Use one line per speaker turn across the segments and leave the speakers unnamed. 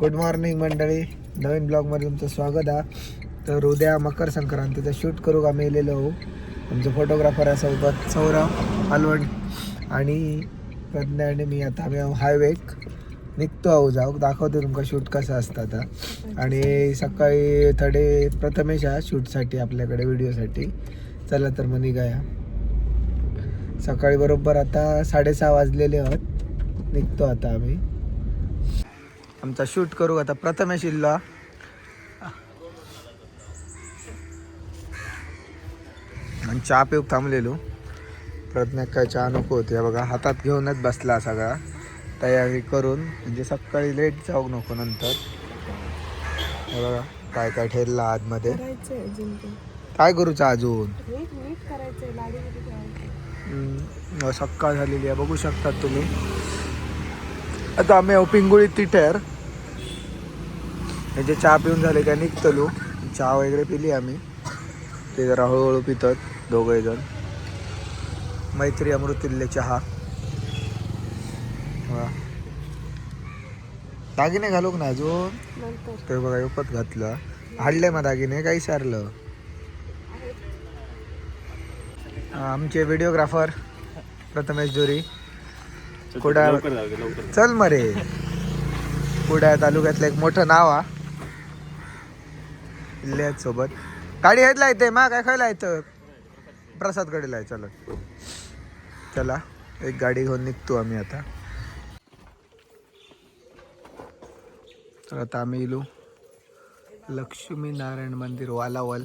Good morning मंडळी, नवीन ब्लॉगमध्ये तुमचं स्वागत आहे. तर उद्या मकर संक्रांतीचं शूट करू आम्ही मेलेलो आहो. आमचं फोटोग्राफर आहे सोबत सौरभ अलवड आणि प्रज्ञा आणि मी. आता आम्ही हायवेक निघतो आहो, जाऊ दाखवतो तुमका शूट कसं असतं आता. आणि सकाळी थोडे प्रथमेश आहे शूटसाठी आपल्याकडे व्हिडिओसाठी. चला तर मग निघाया. सकाळी बरोबर आता 6:30 वाजलेले आहोत. निघतो आता आम्ही आमचा शूट करू. आता प्रथमेश इल्ला आणि चहा पिऊक थांबलेलो. प्रज्ञा काय चहा नको होते बघा, हातात घेऊनच बसला सगळा तयारी करून, म्हणजे सकाळी लेट जाऊ नको नंतर. हे बघा काय काय ठेरला आतमध्ये. काय करूचा अजून सकाळ झालेली आहे बघू शकतात तुम्ही. आता आम्ही पिंगुळी तिठेर म्हणजे चहा पिऊन झाले काय निघतलो. चहा वगैरे पिली आम्ही, ते जरा हळूहळू पितात दोघे जण. मैत्री अमृतिल्ले चहा. दागिने घालूक ना अजून ते बघा उपत घातलं. हाडले मग दागिने काही सारलं. आमचे व्हिडिओग्राफर प्रथमेश जोरी कुडा. चल मरे, कुडा तालुक्यातलं एक मोठं नाव हा इल्ल्यात सोबत. गाडी हेतला येते मा काय खायला येतं प्रसाद कडेला आहे. चला चला एक गाडी घेऊन निघतो आम्ही आता. तर आता आम्ही इलू लक्ष्मी नारायण मंदिर वालावल.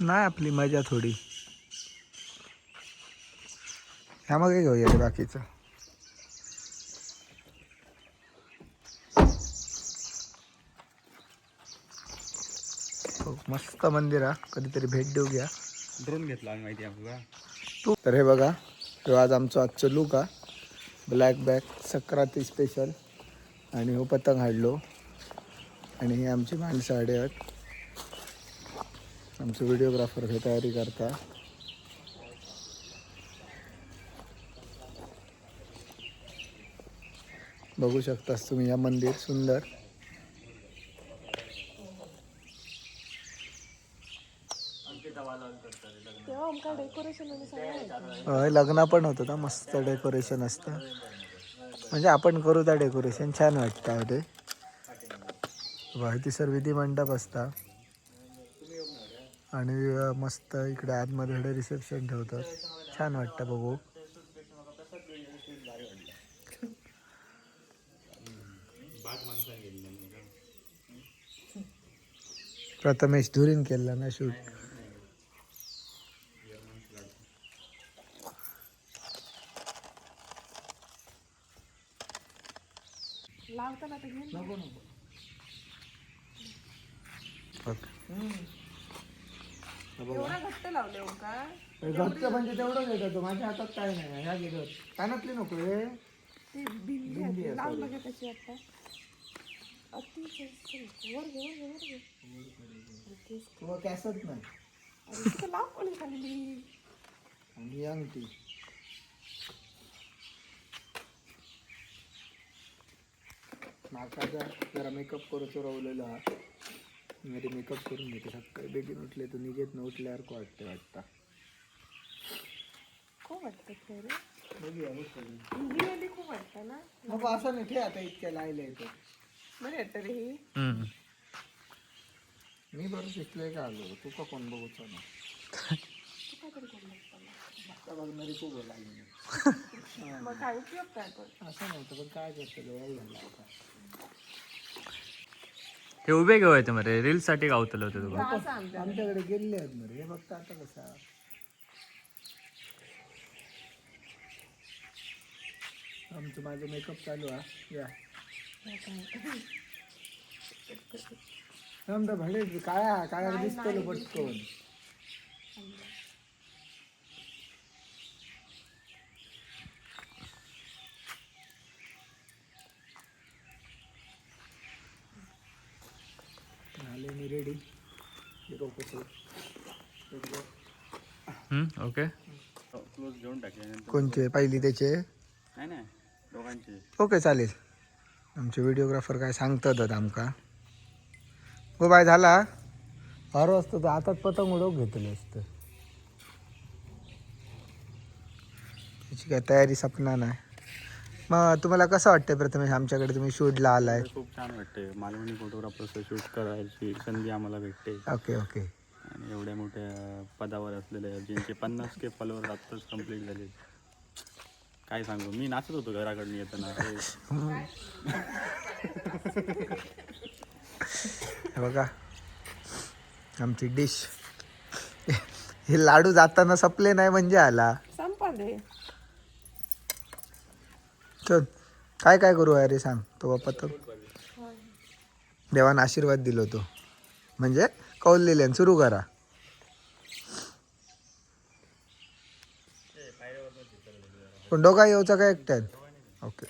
नाही आपली मजा थोडी ह्या मग घेऊया रे बाकीचं. मस्त मंदिर हा, कधीतरी भेट देऊ घ्या.
ड्रोन घेतला माहिती आपल्याला
तू. तर हे बघा, तो आज आमचं आजचं लुक हा. ब्लॅक बॅक सक्राती स्पेशल आणि हो पतंग हाडलो. आणि हे आमची माणसं आडे आहेत. आमचे व्हिडिओग्राफर हे तयारी करता. बघू शकतास तुम्ही या मंदिर सुंदर. लग्न पण होतं ना, मस्त डेकोरेशन असतं. म्हणजे आपण करू त्या डेकोरेशन छान वाटतं ते. तिसर विधी मंडप असता आणि मस्त इकडे आतमध्ये रिसेप्शन ठेवतात. छान वाटतं बघू. प्रथमेश धुरीन केला ना शूट. नको नको घट्ट म्हणजे तेवढं घेतो तो. माझ्या हातात काय नाही. ह्या घेतो कानातली नको हे कॅसत नाही आणि अंगठी. नाकाचा जरा मेकअप करूचो रवलेला हा. मध्ये मेकअप करून घेते. सकाळी बेगीन उठले तर निघेत न उठल्यावर को वाटते वाटतं. बघूया खूप वाटतं ना. नको असं नाही ठे, आता इतक्या लायला येतो मी बरं शिकलोय का आलो. तू का कोण बघूच ना बघणारी खूप लागली. असं नव्हतं पण काय करतं झालं आता.
ते उभे घेवायचे मरे रील्स साठी गावतलं होतं तुला.
आमच्याकडे गेले आहेत मरे. हे बघता आता कसा आमचं माझं मेकअप चालू आहे. या भाडे काळ्या काळ्या दिसतो पटकन. झाले मी रेडी.
ओके क्लोज घेऊन टाकले
कोणचे पहिली त्याचे?
नाही नाही दोघांचे.
ओके चालेल. आमचे व्हिडिओग्राफर काय सांगतात आमका. हो बाय झाला हरो असतं तर आताच पतंग उडवून घेतलं असतं. त्याची काय तयारी सपना नाही. मग तुम्हाला कसं वाटतं प्रथमेश आमच्याकडे तुम्ही शूटला आलाय?
खूप छान वाटते. मालवणी फोटोग्राफरचं शूट करायची संधी आम्हाला भेटते.
Okay okay.
आणि एवढ्या मोठ्या पदावर असलेले ज्यांचे 50K फॉलोअर्स आत्ताच कंप्लीट झाले. काय सांगू, मी नाचत होतो घराकडून येताना.
हे बघा आमची डिश. हे लाडू जाताना संपले नाही म्हणजे आला
संपले.
चल काय काय करू अरे सांग. तो बाप्पा तर देवानं आशीर्वाद दिलो तो म्हणजे कौललेल्यान सुरू करा. पण दोघा येऊचा काय एकट्यात? ओके.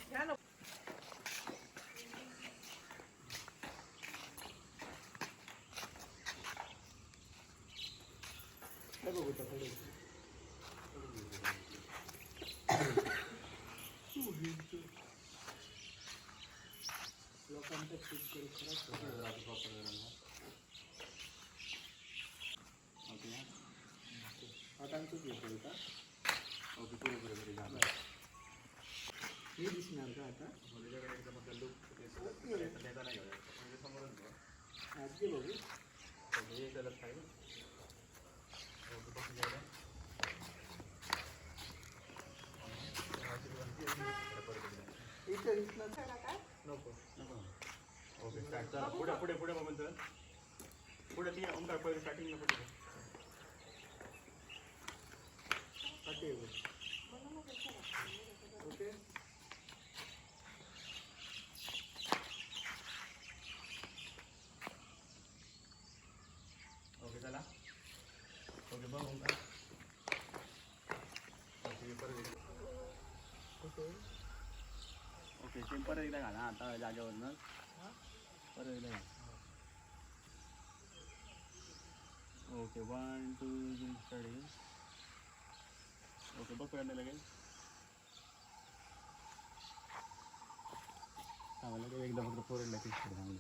पुढे पुढे बघून तर पुढे ती ओंकार पहिले स्टार्टिंगला पुढे. ओके ओके चला. ओके बघ ओंकार. ओके ते परत एकदा घाला आता जागेवरनं परत एकदा घाला. Okay 1 2 3 start. ओके बघ पहिल्यांदा लगेच सांगायला ते एकदा फक्त फोरला फिक्स कर सांगू.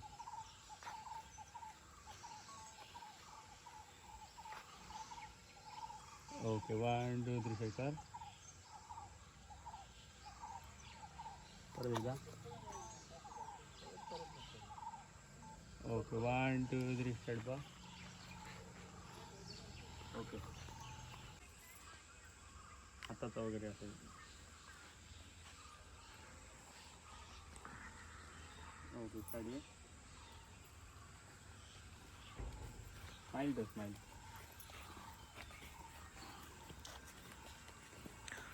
ओके 1 2 3 5 कर परत एकदा. ओके 1 2 3 स्टार्ट बा. ओके हाताचा वगैरे असेल. Okay start. स्माइल तर स्माइल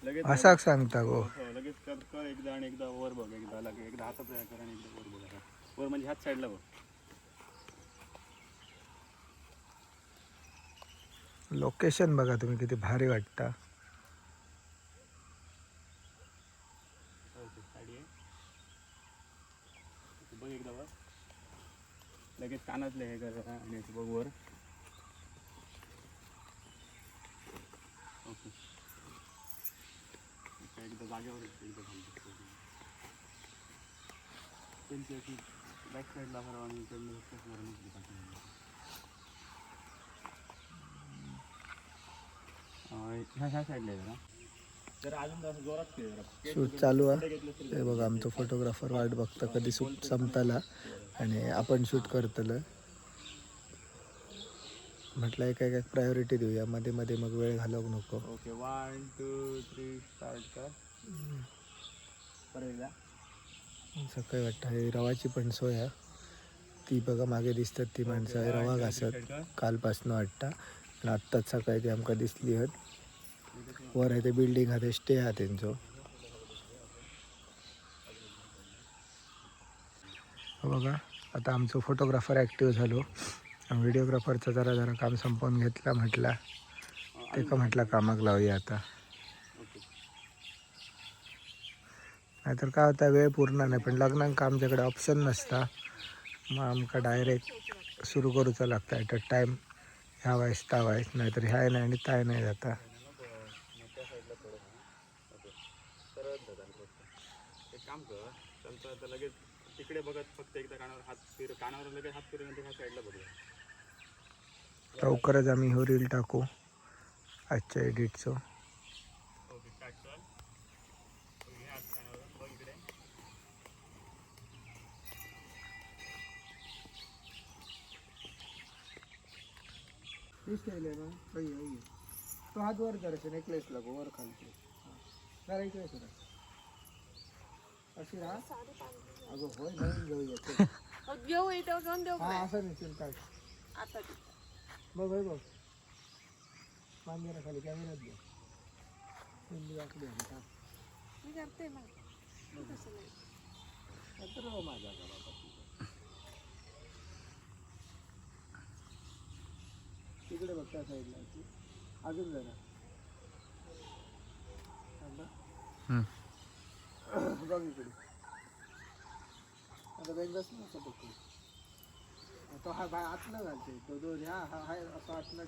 लगेच
असाच सांगता गो.
हो लगेच कर कर एकदा आणि एकदा वर बघ. एकदा लगे एकदा हातात तयार कर आणि एकदा वर बघा. वर म्हणजे हात साईडला बघ.
लोकेशन बघा तुम्ही किती भारी वाटता.
ओके स्टार्ट आहे. बघ एकदा वर लगेच कानातले हे कर आणि बघ वर. ओके एकदा जागेवर एकदा थांबतो. त्यांची अशी बॅक साईडला भरावं आणि इकडनं ह्या साईडला आहे ना जरा अजून असं जोरात केलं.
शूट चालू आहे. हे बघा आमचं फोटोग्राफर वाट बघता कधी शूट संपताला आणि आपण शूट करतलं. म्हटलं एक एक प्रायोरिटी देऊया मध्ये मध्ये मग वेळ घालवू नको.
ओके 1 2 3 स्टार्ट कर परत एकदा.
सकाळी वाटतं हे रवाची पण सोय आहे. ती बघा मागे दिसतात ती माणसं आहे रवा घासत कालपासनं वाटतं. आणि आत्ताच सकाळी ती आमका दिसली आहेत. वर आहे ते बिल्डिंग आहे ते स्टे आहे त्यांचं. बघा आता आमचं फोटोग्राफर ॲक्टिव्ह झालो. व्हिडिओग्राफरचं जरा जरा काम संपवून घेतला. म्हटला ते का म्हटलं कामाक लावूया आता. नाहीतर काय होता वेळ पूर्ण नाही. पण लग्नांक आमच्याकडे ऑप्शन नसता. मग आमका डायरेक्ट सुरू करूचा लागता ॲट अ टाईम. ह्या वायस त्या वायस नाहीतर ह्या नाही आणि ताय नाही जाता.
काम कर चलतं तर लगेच तिकडे बघत फक्त एकदा कानावर लगेच हात फिरवून ह्या साईडला बघूया.
लवकरच आम्ही हो रील टाकू आजच्या एडिटचं.
ओके स्टार्ट कर. घे हात कानावर बघ इकडे.
तो हात वर करायचं नेकलेस लागू वर खालचे जरा इकडे सुद्धा अशी राहा. अगं होय नवीन घेऊया
घेऊ इथं घेऊन देऊ
हा असं निश्चित काय
आता
बघ होय बघ मांजरा खाली कॅमेऱ्यात घे हिंदी वाकडी आहे का
मी करते ना तसं नाही.
तर माझ्या घरात तिकडे बघ त्या साईडला अजून जरा बघ इकडे आता बेंगस ना असं बघ तो हा बाय आतनं घालते तो दोन हा हा हाय असं आतनं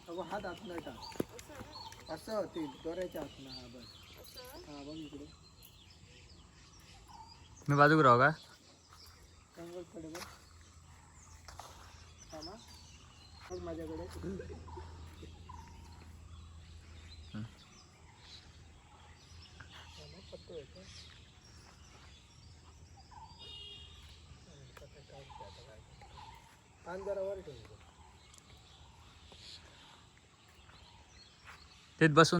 अगो हात आतनं टाक असं ते दोऱ्याच्या आतनं हा बस हा बघ इकडे
मी बाजूक राहू का
कंगलकडे बघ थांबा बघ माझ्याकडे पत्तो येतो कान जरा वर ठेवतो
तेच बसून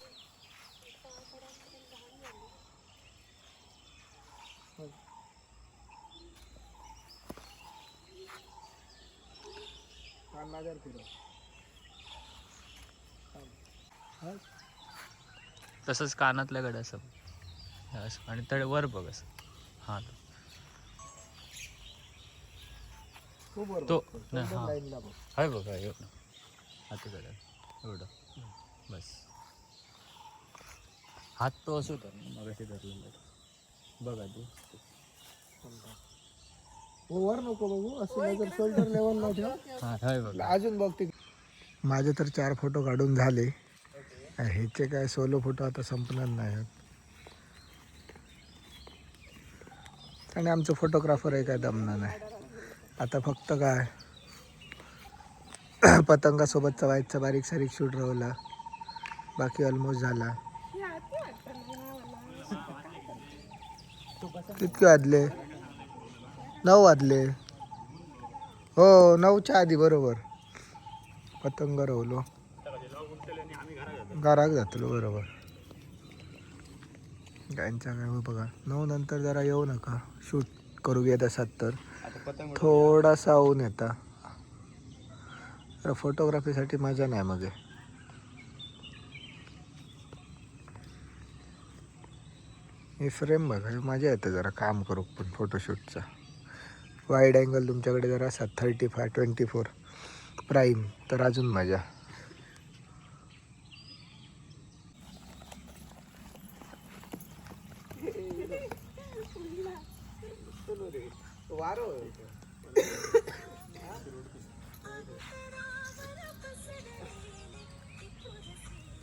कान माझ्यावर फिरव
तसंच कानातल्याकडे असं असं आणि तळ वर बघ असं हां
खूप वर
तो
बघ.
नाही, हा.
लाईनला बघ
हाय बघा एवढं हाताकडे एवढं बस हात तो असू तर मग असे धरलेलं बघा तू
हो वर नको बघू असं नजर शोल्डर लेवलला ठेव
हां हाय बघा
अजून बघ ते माझे तर 4 फोटो काढून झाले ह्याचे काय सोलो फोटो आता संपणार नाही आणि आमचं फोटोग्राफर आहे काय दमणार नाही आता फक्त काय पतंगासोबतचा व्हायचा बारीक सारीक शूट राहिला बाकी ऑलमोस्ट झाला. कितके वाजले 9 वाजले हो 9च्या आधी बरोबर पतंग रवलो घराक जातलो बरोबर गायांच्या काय हो बघा 9 नंतर जरा येऊ नका शूट करू घेत असत तर थोडासा ऊन येता फोटोग्राफीसाठी मजा नाही मग हे फ्रेम बघा मजा येते जरा काम करू पण फोटोशूटचा वाईड अँगल तुमच्याकडे जर असा 35 24 प्राईम तर अजून मजा. वारो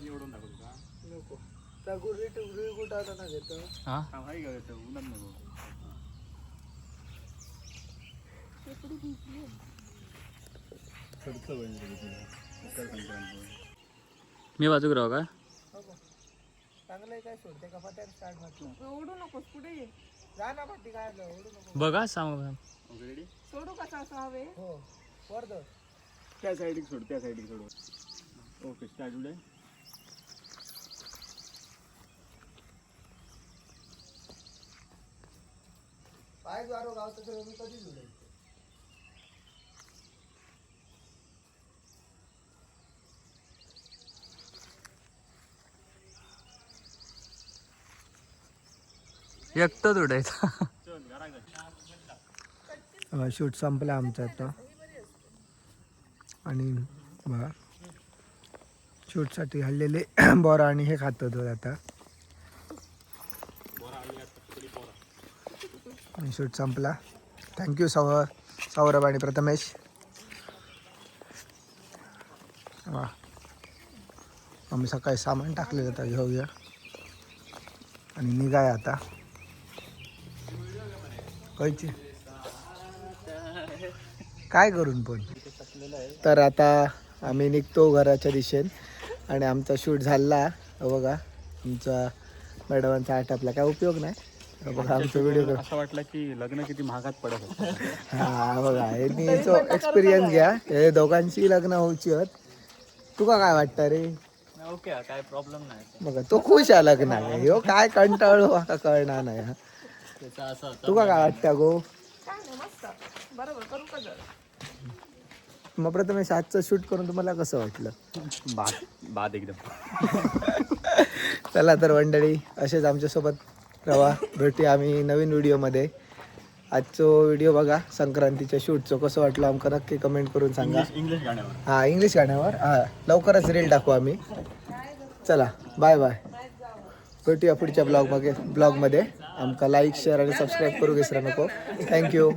एवढून दाखवतो का
नको त्या गुरी कुठं आता ना घेतं
हां
हाय का उन्हात नको
मी बाजूक राहू का
चांगलं काय सोडते का पत्यात स्टार्ट म्हटलं
ओढू नकोस पुढे ये.
जा ना पट्टी काय ओढू नको
बघा सांग
रेडी
सोडू कसा असं हवे
हो वर दर
त्या साईडीक सोड त्या साईडीक सोड ओके स्टार्ट उडे
पाय वारो गावतं तर मी कधी जुळे
एकटंच उडायचा
शूट संपला आमचा आता आणि बघा शूटसाठी हल्लेले बोरा आणि हे खात होतो आता आणि शूट संपला. थँक्यू सौरभ आणि प्रथमेश. वा आम्ही सकाळी सामान टाकलेलं आता घेऊया आणि निघाय आता कळची काय करून पण. तर आता आम्ही निघतो घराच्या दिशेने आणि आमचा शूट झाला. बघा आमचा मॅडमांचा आटापला काय उपयोग नाही. बघा आमचा व्हिडिओ
असं वाटलं की लग्न किती महागात पडत होतं.
हा बघा यांनीचो एक्सपिरियन्स घ्या. हे दोघांची लग्न होऊची आहेत. तुका काय वाटतं रे.
ओके काय प्रॉब्लेम नाही
बघा तो खुश आहे लग्न आहे. ह्यो काय कंटाळू आता कळणार नाही.
त्याचा असं
तुका काय वाटतं गो.
काय नाही मस्त बरोबर करू का जर
मग प्रथमेश आजचं शूट करून तुम्हाला कसं वाटलं.
बाद एकदम.
चला तर मंडळी असेच आमच्यासोबत रवा भेटूया आम्ही नवीन व्हिडिओमध्ये. आजचो व्हिडिओ बघा संक्रांतीच्या शूटचं कसं वाटलं आमका नक्की कमेंट करून सांगा.
इंग्लिश गाण्यावर.
हां इंग्लिश गाण्यावर हां लवकरच रील टाकू आम्ही. चला बाय बाय. भेटूया पुढच्या ब्लॉगमध्ये. आमका लाईक शेअर आणि सबस्क्राईब करू विसरा नको. थँक्यू.